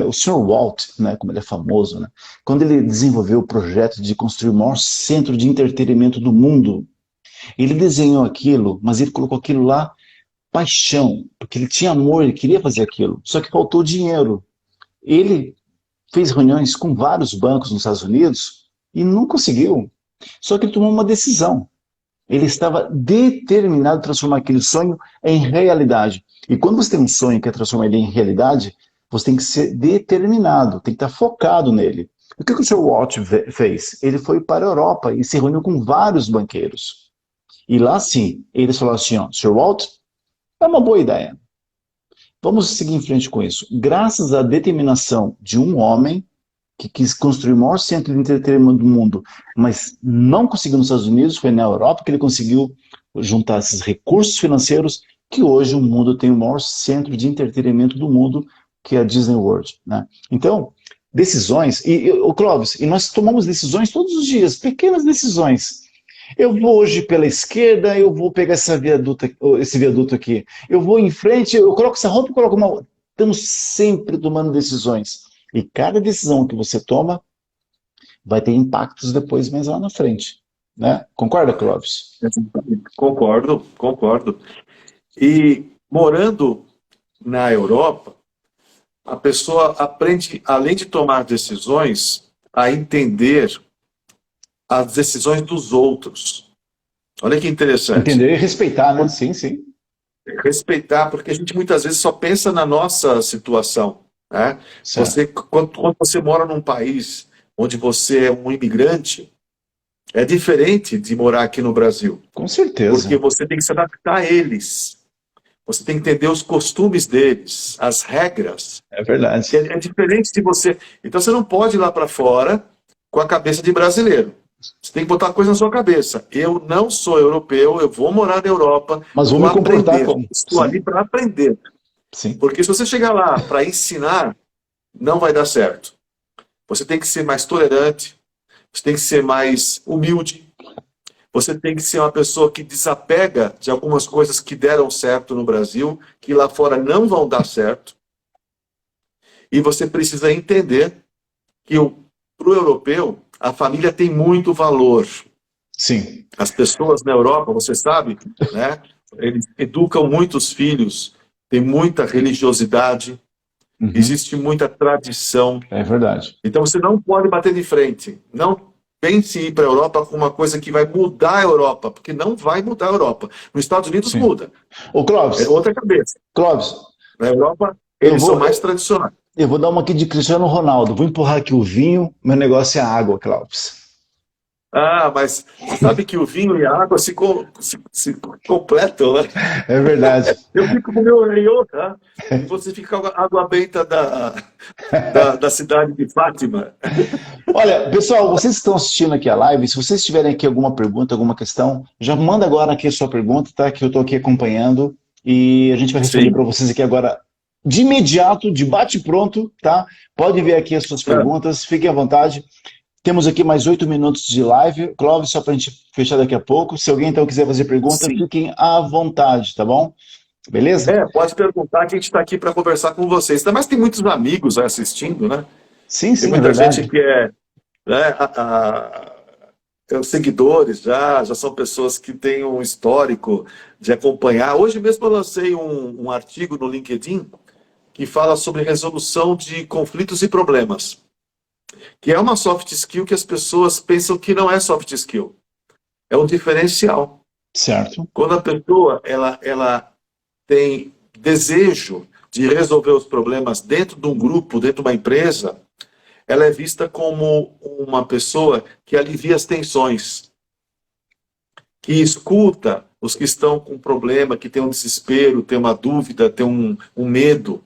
o Sr. Walt, né, como ele é famoso, né, quando ele desenvolveu o projeto de construir o maior centro de entretenimento do mundo, ele desenhou aquilo, mas ele colocou aquilo lá, paixão, porque ele tinha amor, ele queria fazer aquilo, só que faltou dinheiro. Ele fez reuniões com vários bancos nos Estados Unidos e não conseguiu. Só que ele tomou uma decisão. Ele estava determinado a transformar aquele sonho em realidade. E quando você tem um sonho que é transformar ele em realidade, você tem que ser determinado, tem que estar focado nele. O que o Sr. Walt fez? Ele foi para a Europa e se reuniu com vários banqueiros. E lá sim, eles falaram assim, ó, Sr. Walt, é uma boa ideia. Vamos seguir em frente com isso. Graças à determinação de um homem que quis construir o maior centro de entretenimento do mundo, mas não conseguiu nos Estados Unidos, foi na Europa que ele conseguiu juntar esses recursos financeiros que hoje o mundo tem o maior centro de entretenimento do mundo, que é a Disney World. Né? Então, decisões, o Clóvis, e nós tomamos decisões todos os dias, pequenas decisões. Eu vou hoje pela esquerda, eu vou pegar esse viaduto aqui. Eu vou em frente, eu coloco essa roupa, eu coloco uma... Estamos sempre tomando decisões. E cada decisão que você toma vai ter impactos depois, mais lá na frente, né? Concorda, Clóvis? Concordo, concordo. E morando na Europa, a pessoa aprende, além de tomar decisões, a entender as decisões dos outros. Olha que interessante. Entender e respeitar, né? Sim, sim. Respeitar, porque a gente muitas vezes só pensa na nossa situação, né? Certo. Quando você mora num país onde você é um imigrante, é diferente de morar aqui no Brasil, Com porque certeza. você tem que se adaptar a eles, você tem que entender os costumes deles, as regras, É verdade. que é diferente de você. Então você não pode ir lá para fora com a cabeça de brasileiro. Você tem que botar uma coisa na sua cabeça. Eu não sou europeu, eu vou morar na Europa, Mas eu vou vou me comportar aprender. como? Estou ali Sim, para aprender. sim. Porque se você chegar lá para ensinar, não vai dar certo. Você tem que ser mais tolerante, você tem que ser mais humilde, você tem que ser uma pessoa que desapega de algumas coisas que deram certo no Brasil, que lá fora não vão dar certo. E você precisa entender que para o europeu, a família tem muito valor. Sim. As pessoas na Europa, você sabe, né? Eles educam muitos filhos, tem muita religiosidade, Uhum. existe muita tradição. É verdade. Então você não pode bater de frente. Não pense em ir para a Europa com uma coisa que vai mudar a Europa, porque não vai mudar a Europa. Nos Estados Unidos Sim. muda. Ô, É Clóvis, outra cabeça. Clóvis, Na Europa, eu eles são vou, mais tradicionais. eu vou dar uma aqui de Cristiano Ronaldo. Vou empurrar aqui o vinho, meu negócio é a água, Clóvis. Ah, mas você sabe que o vinho e a água se completam, né? É verdade. Eu fico com o meu reiô, tá? E você fica com a água benta da cidade de Fátima. Olha, pessoal, vocês que estão assistindo aqui a live, se vocês tiverem aqui alguma pergunta, alguma questão, já manda agora aqui a sua pergunta, tá? Que eu estou aqui acompanhando e a gente vai responder Sim. para vocês aqui agora de imediato, de bate-pronto, tá? Pode ver aqui as suas Ah, perguntas, fiquem à vontade. Temos aqui mais 8 minutos de live. Clóvis, só para a gente fechar daqui a pouco. Se alguém então quiser fazer pergunta, sim. fiquem à vontade, tá bom? Beleza? Pode perguntar que a gente está aqui para conversar com vocês. Mas tem muitos amigos aí assistindo, né? Sim, Tem sim, é muita gente verdade. que é, né, os seguidores já são pessoas que têm um histórico de acompanhar. Hoje mesmo eu lancei um artigo no LinkedIn que fala sobre resolução de conflitos e problemas, que é uma soft skill que as pessoas pensam que não é soft skill, é um diferencial. Certo. Quando a pessoa ela tem desejo de resolver os problemas dentro de um grupo, dentro de uma empresa, ela é vista como uma pessoa que alivia as tensões, que escuta os que estão com problema, que tem um desespero, tem uma dúvida, tem um medo.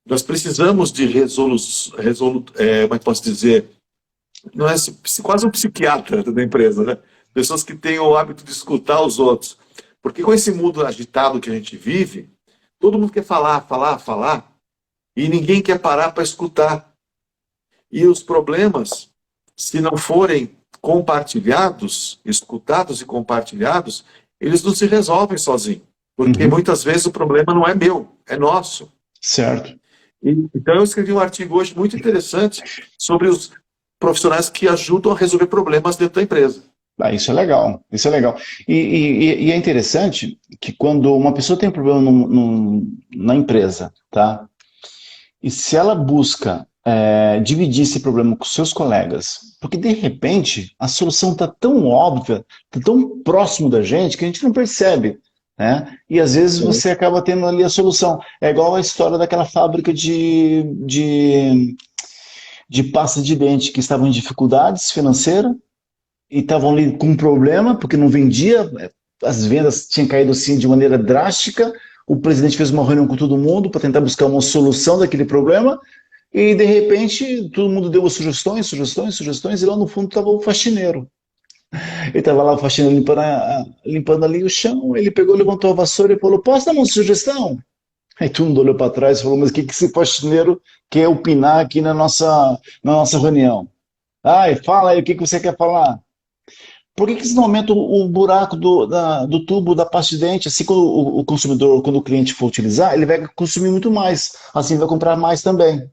Nós precisamos de como é que posso dizer? Não é quase um psiquiatra da empresa, né? Pessoas que têm o hábito de escutar os outros. Porque com esse mundo agitado que a gente vive, todo mundo quer falar, falar, falar, e ninguém quer parar para escutar. E os problemas, se não forem compartilhados, escutados e compartilhados, eles não se resolvem sozinhos. Porque Uhum. muitas vezes o problema não é meu, é nosso. Certo. Então eu escrevi um artigo hoje muito interessante sobre os profissionais que ajudam a resolver problemas dentro da empresa. Ah, isso é legal, isso é legal. E é interessante que quando uma pessoa tem um problema na empresa, tá? E se ela busca dividir esse problema com seus colegas, porque de repente a solução está tão óbvia, está tão próximo da gente que a gente não percebe, né? E às vezes você acaba tendo ali a solução. É igual a história daquela fábrica de pasta de dente que estavam em dificuldades financeiras e estavam ali com um problema, porque não vendia, as vendas tinham caído assim de maneira drástica. O presidente fez uma reunião com todo mundo para tentar buscar uma solução daquele problema, e de repente todo mundo deu sugestões, sugestões, sugestões, e lá no fundo estava o faxineiro. Ele estava lá, o faxineiro limpando ali o chão, ele pegou, levantou a vassoura e falou: posso dar uma sugestão? Aí todo mundo olhou para trás e falou: mas o que esse faxineiro quer opinar aqui na nossa reunião? Ai, fala aí, o que você quer falar? Por que você não aumenta o buraco do tubo da pasta de dente? Assim, quando o consumidor, quando o cliente for utilizar, ele vai consumir muito mais. Assim, vai comprar mais também.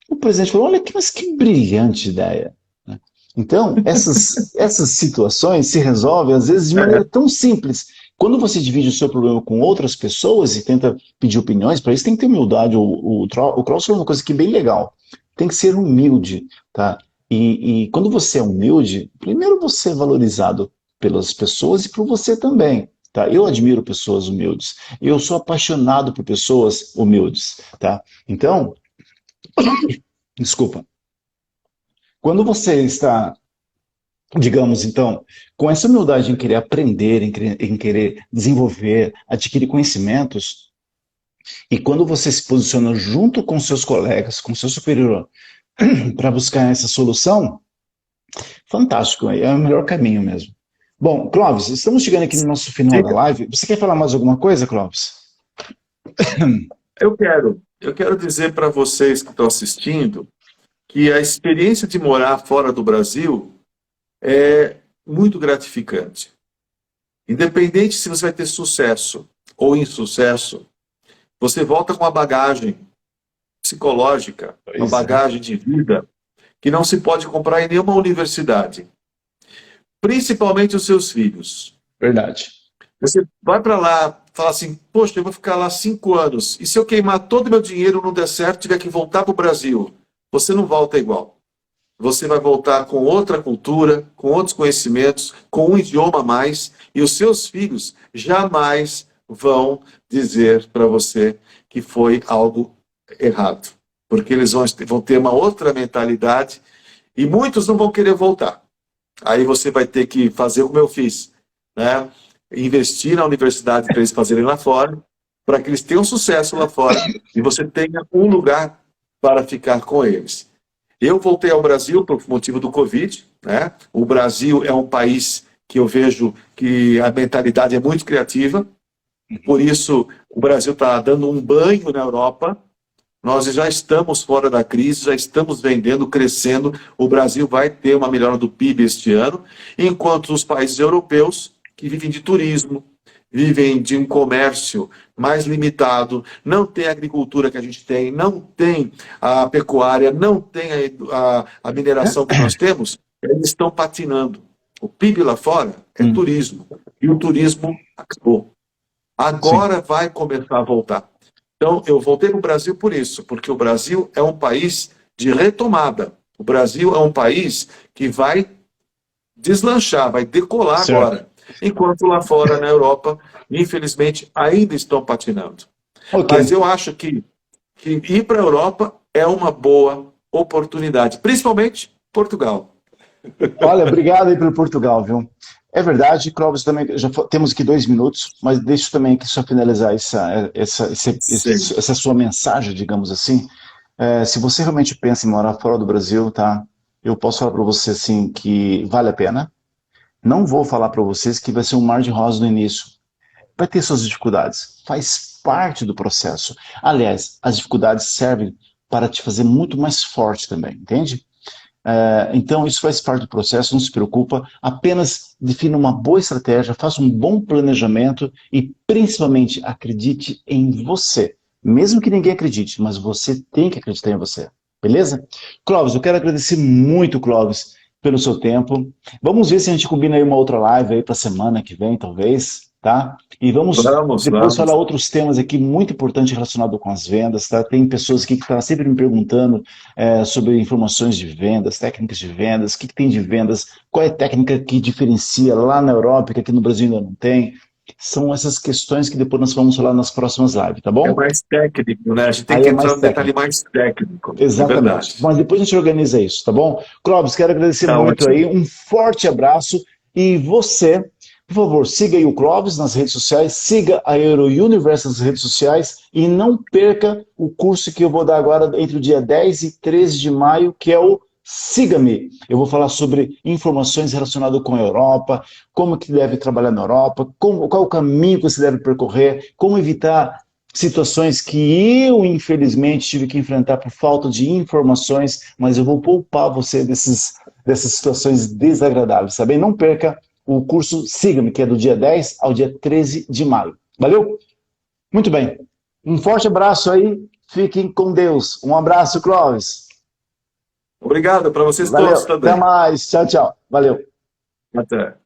O presidente falou, olha, mas que brilhante ideia. Né? Então, essas situações se resolvem, às vezes, de maneira tão simples. Quando você divide o seu problema com outras pessoas e tenta pedir opiniões, para isso tem que ter humildade. O Krauss falou uma coisa que é bem legal. Tem que ser humilde, tá? E quando você é humilde, primeiro você é valorizado pelas pessoas e por você também. Tá? Eu admiro pessoas humildes. Eu sou apaixonado por pessoas humildes. Tá? Então, desculpa. Quando você está, digamos, então, com essa humildade em querer aprender, em querer desenvolver, adquirir conhecimentos, e quando você se posiciona junto com seus colegas, com seu superior, para buscar essa solução, fantástico, é o melhor caminho mesmo. Bom, Clóvis, estamos chegando aqui no nosso final da live. Você quer falar mais alguma coisa, Clóvis? Eu quero dizer para vocês que estão assistindo que a experiência de morar fora do Brasil é muito gratificante. Independente se você vai ter sucesso ou insucesso, você volta com uma bagagem psicológica, uma bagagem de vida que não se pode comprar em nenhuma universidade. Principalmente os seus filhos. Verdade. Você vai para lá, fala assim, poxa, eu vou ficar lá 5 anos, e se eu queimar todo o meu dinheiro, não der certo, tiver que voltar para o Brasil, você não volta igual. Você vai voltar com outra cultura, com outros conhecimentos, com um idioma a mais, e os seus filhos jamais vão dizer para você que foi algo errado. Porque eles vão ter uma outra mentalidade, e muitos não vão querer voltar. Aí você vai ter que fazer como eu fiz, né? Investir na universidade para eles fazerem lá fora, para que eles tenham sucesso lá fora e você tenha um lugar para ficar com eles. Eu voltei ao Brasil por motivo do Covid, né? O Brasil é um país que eu vejo que a mentalidade é muito criativa, por isso o Brasil está dando um banho na Europa. Nós já estamos fora da crise, já estamos vendendo, crescendo. O Brasil vai ter uma melhora do PIB este ano, enquanto os países europeus, que vivem de turismo, vivem de um comércio mais limitado, não tem a agricultura que a gente tem, não tem a pecuária, não tem a mineração que nós temos, eles estão patinando. O PIB lá fora é turismo, e o turismo acabou. Agora vai começar a voltar. Então, eu voltei para o Brasil por isso, porque o Brasil é um país de retomada. O Brasil é um país que vai deslanchar, vai decolar agora. Enquanto lá fora, na Europa, infelizmente, ainda estão patinando. Mas eu acho que ir para a Europa é uma boa oportunidade, principalmente Portugal. Olha, obrigado aí pelo Portugal, viu? É verdade, Clóvis, também já temos aqui 2 minutos, mas deixa também aqui só finalizar essa sua mensagem, digamos assim. Se você realmente pensa em morar fora do Brasil, tá? Eu posso falar para você assim que vale a pena. Não vou falar para vocês que vai ser um mar de rosas no início. Vai ter suas dificuldades, faz parte do processo. Aliás, as dificuldades servem para te fazer muito mais forte também, entende? Então, isso faz parte do processo, não se preocupa, apenas defina uma boa estratégia, faça um bom planejamento e, principalmente, acredite em você. Mesmo que ninguém acredite, mas você tem que acreditar em você, beleza? Clóvis, eu quero agradecer muito, Clóvis, pelo seu tempo. Vamos ver se a gente combina aí uma outra live aí para a semana que vem, talvez, tá? E vamos depois falar outros temas aqui muito importantes relacionados com as vendas, tá? Tem pessoas aqui que estão sempre me perguntando sobre informações de vendas, técnicas de vendas, o que tem de vendas, qual é a técnica que diferencia lá na Europa, que aqui no Brasil ainda não tem. São essas questões que depois nós vamos falar nas próximas lives, tá bom? É mais técnico, né? A gente tem que entrar no detalhe mais técnico. Exatamente. Mas depois a gente organiza isso, tá bom? Clóvis, quero agradecer muito aí, um forte abraço. E você, por favor, siga aí o Clóvis nas redes sociais, siga a Euro-Universe nas redes sociais e não perca o curso que eu vou dar agora entre o dia 10 e 13 de maio, que é o Siga-me. Eu vou falar sobre informações relacionadas com a Europa, como que deve trabalhar na Europa, qual o caminho que você deve percorrer, como evitar situações que eu, infelizmente, tive que enfrentar por falta de informações, mas eu vou poupar você dessas situações desagradáveis, tá bem? Não perca o curso Siga-me, que é do dia 10 ao dia 13 de maio. Valeu? Muito bem. Um forte abraço aí. Fiquem com Deus. Um abraço, Clóvis. Obrigado para vocês Valeu, todos também. até mais. Tchau, tchau. Valeu. Até.